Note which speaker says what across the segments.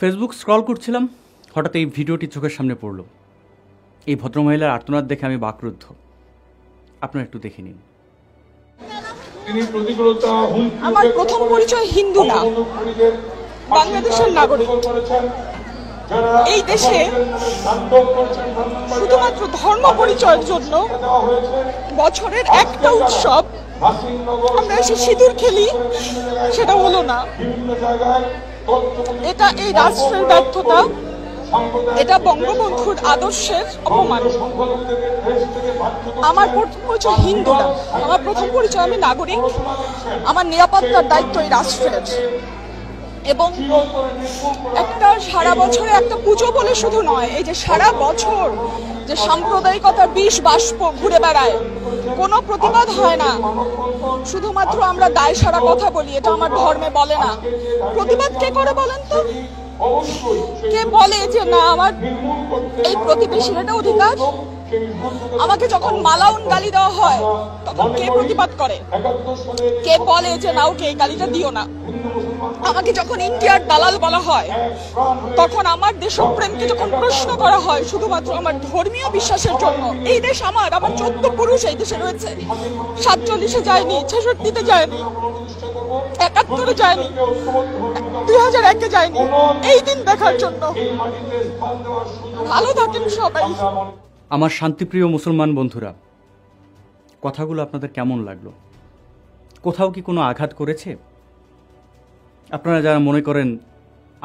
Speaker 1: Facebook scroll করছিলাম, হঠাৎ এই ভিডিওটি চোখের সামনে পড়ল। এই ভদ্রমহিলার আর্তনাদ দেখে আমি বাকরুদ্ধ। আপনারা একটু দেখে নিন।
Speaker 2: আমার প্রথম পরিচয় হিন্দু না, বাংলাদেশের নাগরিক। এই দেশে শুধুমাত্র ধর্ম পরিচয়ের জন্য বছরের একটা উৎসব আমরা এসে সিঁদুর খেলি, সেটা হলো না। এটা এই রাষ্ট্রের ব্যর্থতা, এটা বঙ্গবন্ধুর আদর্শের অপমান। আমার প্রথম পরিচয় হিন্দু না, আমার প্রথম পরিচয় আমি নাগরিক। আমার নিরাপত্তার দায়িত্ব এই রাষ্ট্রের। এবং একটা সারা বছরে একটা পুজো বলে শুধু নয়, এই যে সারা বছর যে সাম্প্রদায়িকতার বিষ বাষ্প ঘুরে বেড়ায়, কোনো প্রতিবাদ হয় না, শুধুমাত্র আমরা দায় সারা কথা বলি। এটা আমার ধর্মে বলে না। প্রতিবাদ কে করে বলেন তো? কে বলে যে না আমার এই প্রতিবেশীর এটা অধিকার? আমাকে যখন মালাউন গালি দেওয়া হয় তখন কে প্রতিবাদ করে? কে বলে যে না ওকে এই গালিটা দিও না? আমাকে যখন ইন্ডিয়ার দালাল বলা হয়, তখন আমার দেশপ্রেমকে যখন প্রশ্ন করা হয় শুধুমাত্র আমার ধর্মীয় বিশ্বাসের জন্য। এই দেশ আমার 14 পুরুষ এই দেশে রয়েছে। 47-এ যায়নি, 66-তে যায়নি, 71-এ যায়নি, 2001-এ যায়নি, এই দিন দেখার জন্য। ভালো থাকেন সবাই।
Speaker 1: আমার শান্তিপ্রিয় মুসলমান বন্ধুরা, কথাগুলো আপনাদের কেমন লাগলো? কোথাও কি কোনো আঘাত করেছে? আপনারা যারা মনে করেন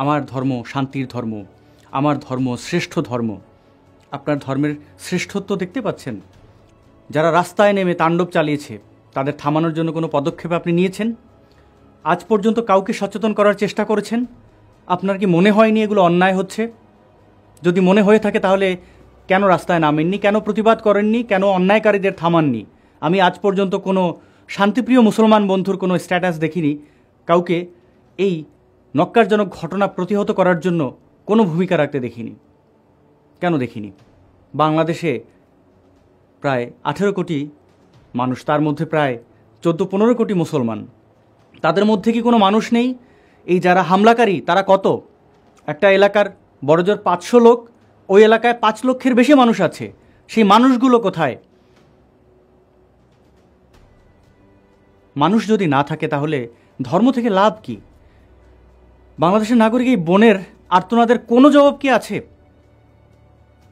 Speaker 1: আমার ধর্ম শান্তির ধর্ম, আমার ধর্ম শ্রেষ্ঠ ধর্ম, আপনার ধর্মের শ্রেষ্ঠত্ব দেখতে পাচ্ছেন? যারা রাস্তায় নেমে তাণ্ডব চালিয়েছে তাদের থামানোর জন্য কোনো পদক্ষেপ আপনি নিয়েছেন? আজ পর্যন্ত কাউকে সচেতন করার চেষ্টা করেছেন? আপনার কি মনে হয়নি এগুলো অন্যায় হচ্ছে? যদি মনে হয়ে থাকে তাহলে কেন রাস্তায় নামেননি, কেন প্রতিবাদ করেননি, কেন অন্যায়কারীদের থামাননি? আমি আজ পর্যন্ত কোনো শান্তিপ্রিয় মুসলমান বন্ধুর কোনো স্ট্যাটাস দেখিনি কাউকে এই নক্কারজনক ঘটনা প্রতিহত করার জন্য কোনো ভূমিকা রাখতে দেখিনি। কেন দেখিনি? বাংলাদেশে প্রায় 18 কোটি মানুষ, তার মধ্যে প্রায় 14-15 কোটি মুসলমান। তাদের মধ্যে কি কোনো মানুষ নেই? এই যারা হামলাকারী তারা কত? একটা এলাকার বড়জোর 500 লোক, ওই এলাকায় 5 লক্ষের বেশি মানুষ আছে। সেই মানুষগুলো কোথায়? মানুষ যদি না থাকে তাহলে ধর্ম থেকে লাভ কি? বাংলাদেশের নাগরিক এই বোনের আর্তনাদের কোনো জবাব কি আছে?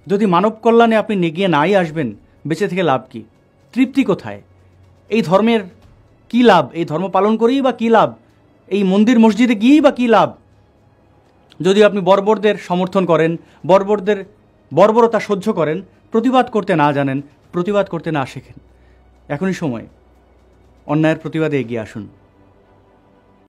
Speaker 1: যদি মানব কল্যাণে আপনি এগিয়ে নাই আসবেন, বেঁচে থেকে লাভ কি? তৃপ্তি কোথায়? এই ধর্মের কি লাভ? এই ধর্ম পালন করেই বা কী লাভ? এই মন্দির মসজিদে গিয়েই বা কী লাভ? যদি আপনি বর্বরদের সমর্থন করেন, বর্বরদের বর্বরতা সহ্য করেন, প্রতিবাদ করতে না জানেন, প্রতিবাদ করতে না শেখেন, এখনই সময় অন্যায়ের প্রতিবাদে এগিয়ে আসুন।